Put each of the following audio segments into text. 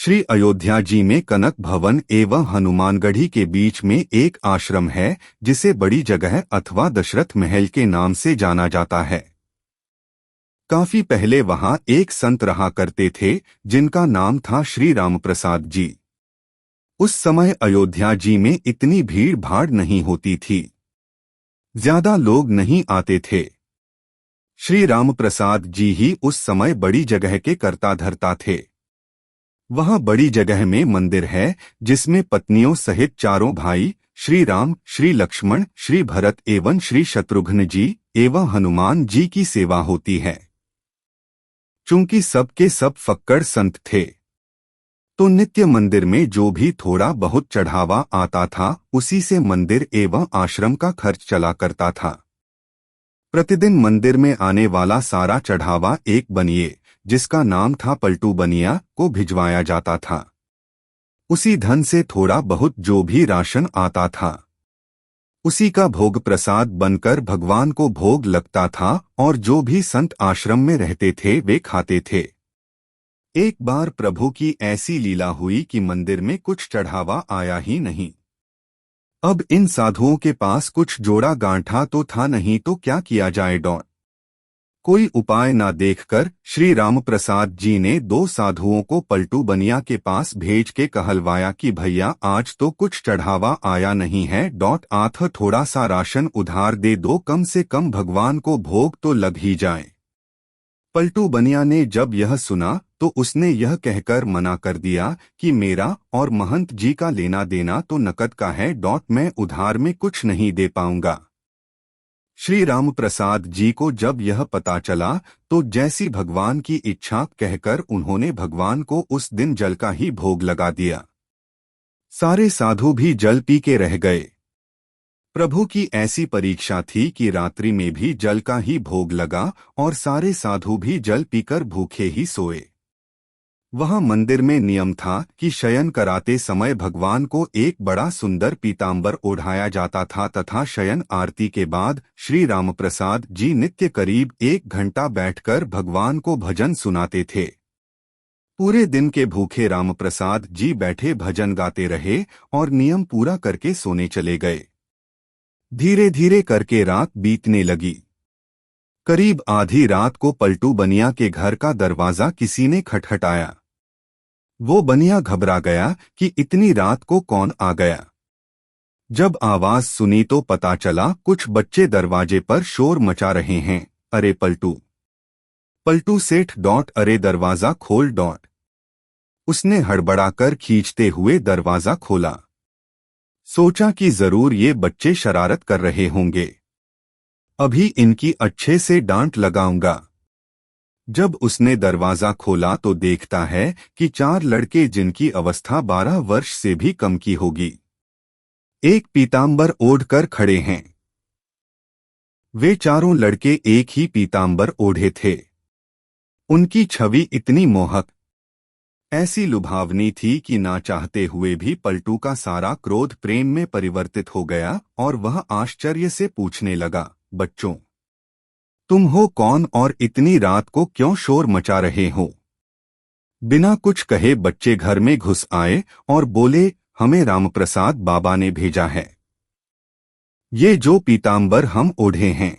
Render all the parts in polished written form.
श्री अयोध्या जी में कनक भवन एवं हनुमानगढ़ी के बीच में एक आश्रम है जिसे बड़ी जगह अथवा दशरथ महल के नाम से जाना जाता है। काफी पहले वहां एक संत रहा करते थे जिनका नाम था श्री रामप्रसाद जी। उस समय अयोध्या जी में इतनी भीड़ भाड़ नहीं होती थी, ज्यादा लोग नहीं आते थे। श्री रामप्रसाद जी ही उस समय बड़ी जगह के कर्ता धर्ता थे। वहां बड़ी जगह में मंदिर है जिसमें पत्नियों सहित चारों भाई श्री राम, श्री लक्ष्मण, श्री भरत एवं श्री शत्रुघ्न जी एवं हनुमान जी की सेवा होती है। चूंकि सबके सब फक्कड़ संत थे तो नित्य मंदिर में जो भी थोड़ा बहुत चढ़ावा आता था उसी से मंदिर एवं आश्रम का खर्च चला करता था। प्रतिदिन मंदिर में आने वाला सारा चढ़ावा एक बनिए, जिसका नाम था पलटू बनिया, को भिजवाया जाता था। उसी धन से थोड़ा बहुत जो भी राशन आता था उसी का भोग प्रसाद बनकर भगवान को भोग लगता था और जो भी संत आश्रम में रहते थे वे खाते थे। एक बार प्रभु की ऐसी लीला हुई कि मंदिर में कुछ चढ़ावा आया ही नहीं। अब इन साधुओं के पास कुछ जोड़ा गांठा तो था नहीं, तो क्या किया जाए। कोई उपाय न देखकर श्री रामप्रसाद जी ने दो साधुओं को पलटू बनिया के पास भेज के कहलवाया कि भैया आज तो कुछ चढ़ावा आया नहीं है, आथ थोड़ा सा राशन उधार दे दो, कम से कम भगवान को भोग तो लग ही जाए। पलटू बनिया ने जब यह सुना तो उसने यह कहकर मना कर दिया कि मेरा और महंत जी का लेना देना तो नकद का है, मैं उधार में कुछ नहीं दे पाऊंगा। श्री रामप्रसाद जी को जब यह पता चला तो जैसी भगवान की इच्छा कहकर उन्होंने भगवान को उस दिन जल का ही भोग लगा दिया। सारे साधु भी जल पी के रह गए। प्रभु की ऐसी परीक्षा थी कि रात्रि में भी जल का ही भोग लगा और सारे साधु भी जल पीकर भूखे ही सोए। वहां मंदिर में नियम था कि शयन कराते समय भगवान को एक बड़ा सुंदर पीतांबर ओढ़ाया जाता था तथा शयन आरती के बाद श्री रामप्रसाद जी नित्य करीब 1 घंटा बैठकर भगवान को भजन सुनाते थे। पूरे दिन के भूखे रामप्रसाद जी बैठे भजन गाते रहे और नियम पूरा करके सोने चले गए। धीरे धीरे करके रात बीतने लगी। करीब आधी रात को पलटू बनिया के घर का दरवाजा किसी ने खटखटाया। वो बनिया घबरा गया कि इतनी रात को कौन आ गया। जब आवाज सुनी तो पता चला कुछ बच्चे दरवाजे पर शोर मचा रहे हैं। अरे पलटू, पलटू सेठ, अरे दरवाजा खोल। उसने हड़बड़ाकर खींचते हुए दरवाजा खोला। सोचा कि जरूर ये बच्चे शरारत कर रहे होंगे, अभी इनकी अच्छे से डांट लगाऊंगा। जब उसने दरवाजा खोला तो देखता है कि 4 लड़के जिनकी अवस्था 12 वर्ष से भी कम की होगी, एक पीतांबर ओढ़कर खड़े हैं। वे चारों लड़के एक ही पीतांबर ओढ़े थे। उनकी छवि इतनी मोहक, ऐसी लुभावनी थी कि ना चाहते हुए भी पलटू का सारा क्रोध प्रेम में परिवर्तित हो गया और वह आश्चर्य से पूछने लगा, बच्चों, तुम हो कौन और इतनी रात को क्यों शोर मचा रहे हो। बिना कुछ कहे बच्चे घर में घुस आए और बोले, हमें रामप्रसाद बाबा ने भेजा है। ये जो पीतांबर हम ओढ़े हैं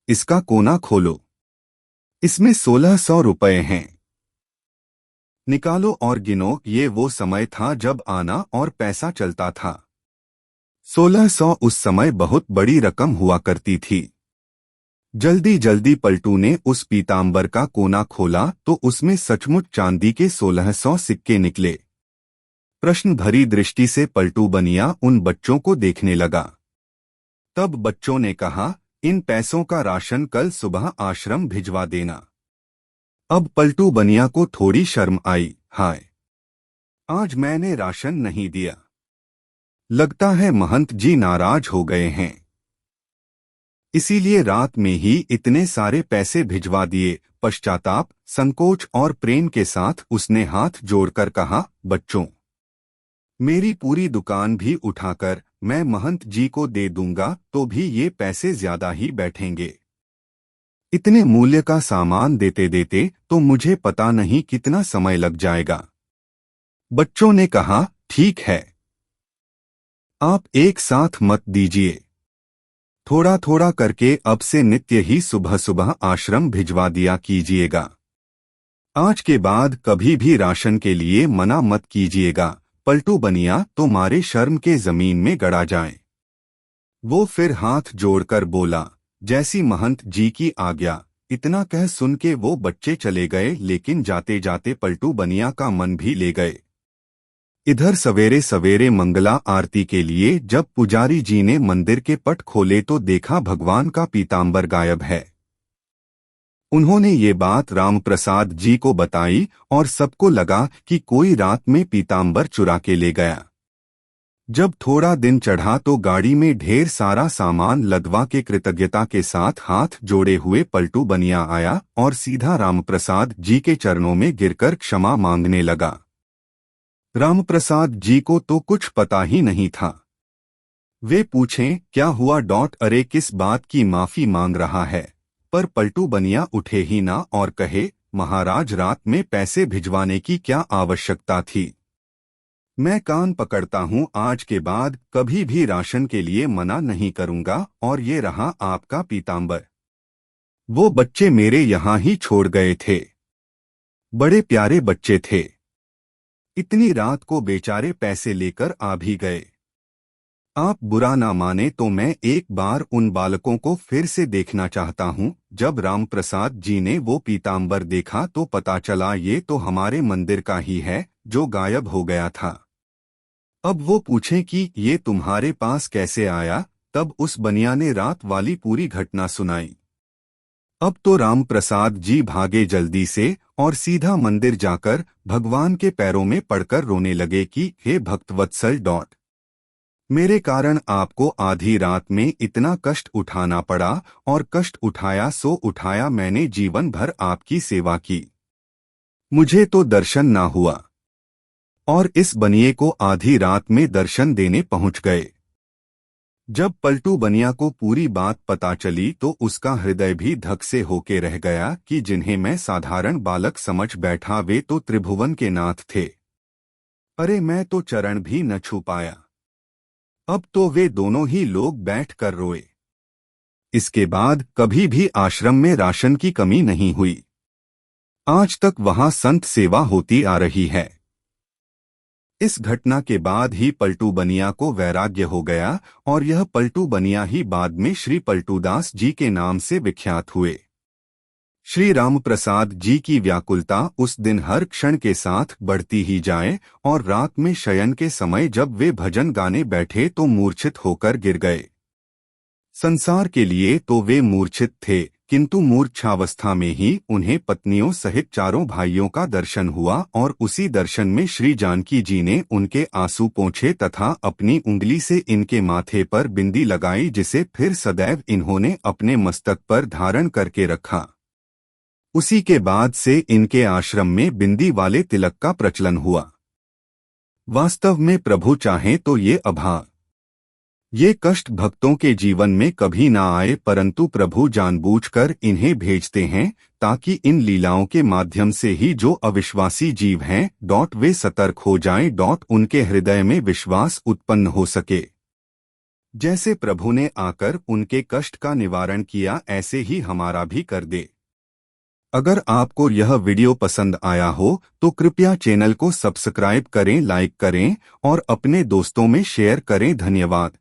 इसका कोना खोलो, इसमें 1600 रुपए हैं, निकालो और गिनो। ये वो समय था जब आना और पैसा चलता था। 1600 उस समय बहुत बड़ी रकम हुआ करती थी। जल्दी जल्दी पलटू ने उस पीतांबर का कोना खोला तो उसमें सचमुच चांदी के 1600 सिक्के निकले। प्रश्न भरी दृष्टि से पलटू बनिया उन बच्चों को देखने लगा। तब बच्चों ने कहा, इन पैसों का राशन कल सुबह आश्रम भिजवा देना। अब पलटू बनिया को थोड़ी शर्म आई। हाय, आज मैंने राशन नहीं दिया, लगता है महंत जी नाराज हो गए हैं, इसीलिए रात में ही इतने सारे पैसे भिजवा दिए। पश्चाताप, संकोच और प्रेम के साथ उसने हाथ जोड़कर कहा, बच्चों, मेरी पूरी दुकान भी उठाकर मैं महंत जी को दे दूंगा तो भी ये पैसे ज्यादा ही बैठेंगे। इतने मूल्य का सामान देते देते तो मुझे पता नहीं कितना समय लग जाएगा। बच्चों ने कहा, ठीक है, आप एक साथ मत दीजिए, थोड़ा थोड़ा करके अब से नित्य ही सुबह सुबह आश्रम भिजवा दिया कीजिएगा। आज के बाद कभी भी राशन के लिए मना मत कीजिएगा, पलटू बनिया तो मारे शर्म के जमीन में गड़ा जाए। वो फिर हाथ जोड़कर बोला, जैसी महंत जी की आज्ञा। इतना कह सुन के वो बच्चे चले गए, लेकिन जाते जाते पलटू बनिया का मन भी ले गए। इधर सवेरे सवेरे मंगला आरती के लिए जब पुजारी जी ने मंदिर के पट खोले तो देखा भगवान का पीतांबर गायब है। उन्होंने ये बात राम प्रसाद जी को बताई और सबको लगा कि कोई रात में पीतांबर चुरा के ले गया। जब थोड़ा दिन चढ़ा तो गाड़ी में ढेर सारा सामान लदवा के कृतज्ञता के साथ हाथ जोड़े हुए पलटू बनिया आया और सीधा रामप्रसाद जी के चरणों में गिरकर क्षमा मांगने लगा। रामप्रसाद जी को तो कुछ पता ही नहीं था। वे पूछें, क्या हुआ? अरे किस बात की माफी मांग रहा है? पर पलटू बनिया उठे ही ना और कहे, महाराज रात में पैसे भिजवाने की क्या आवश्यकता थी? मैं कान पकड़ता हूँ, आज के बाद कभी भी राशन के लिए मना नहीं करूँगा। और ये रहा आपका पीतांबर। वो बच्चे मेरे यहाँ ही छोड़ गए थे, बड़े प्यारे बच्चे थे। इतनी रात को बेचारे पैसे लेकर आ भी गए। आप बुरा ना माने तो मैं एक बार उन बालकों को फिर से देखना चाहता हूँ। जब रामप्रसाद जी ने वो पीतांबर देखा तो पता चला ये तो हमारे मंदिर का ही है जो गायब हो गया था। अब वो पूछें कि ये तुम्हारे पास कैसे आया? तब उस बनिया ने रात वाली पूरी घटना सुनाई। अब तो रामप्रसाद जी भागे जल्दी से और सीधा मंदिर जाकर भगवान के पैरों में पड़कर रोने लगे कि हे भक्तवत्सल, मेरे कारण आपको आधी रात में इतना कष्ट उठाना पड़ा, और कष्ट उठाया सो उठाया, मैंने जीवन भर आपकी सेवा की, मुझे तो दर्शन ना हुआ। और इस बनिए को आधी रात में दर्शन देने पहुंच गए। जब पलटू बनिया को पूरी बात पता चली तो उसका हृदय भी धक से होके रह गया कि जिन्हें मैं साधारण बालक समझ बैठा वे तो त्रिभुवन के नाथ थे। अरे मैं तो चरण भी न छू पाया। अब तो वे दोनों ही लोग बैठ कर रोए। इसके बाद कभी भी आश्रम में राशन की कमी नहीं हुई। आज तक वहां संत सेवा होती आ रही है। इस घटना के बाद ही पलटू बनिया को वैराग्य हो गया और यह पलटू बनिया ही बाद में श्री पलटूदास जी के नाम से विख्यात हुए। श्री रामप्रसाद जी की व्याकुलता उस दिन हर क्षण के साथ बढ़ती ही जाए और रात में शयन के समय जब वे भजन गाने बैठे तो मूर्छित होकर गिर गए। संसार के लिए तो वे मूर्छित थे, किंतु मूर्छावस्था में ही उन्हें पत्नियों सहित चारों भाइयों का दर्शन हुआ और उसी दर्शन में श्री जानकी जी ने उनके आंसू पोंछे तथा अपनी उंगली से इनके माथे पर बिंदी लगाई, जिसे फिर सदैव इन्होंने अपने मस्तक पर धारण करके रखा। उसी के बाद से इनके आश्रम में बिंदी वाले तिलक का प्रचलन हुआ। वास्तव में प्रभु चाहें तो ये कष्ट भक्तों के जीवन में कभी ना आए, परंतु प्रभु जानबूझकर इन्हें भेजते हैं ताकि इन लीलाओं के माध्यम से ही जो अविश्वासी जीव हैं वे सतर्क हो जाएं, उनके हृदय में विश्वास उत्पन्न हो सके। जैसे प्रभु ने आकर उनके कष्ट का निवारण किया, ऐसे ही हमारा भी कर दे। अगर आपको यह वीडियो पसंद आया हो तो कृपया चैनल को सब्सक्राइब करें, लाइक करें और अपने दोस्तों में शेयर करें। धन्यवाद।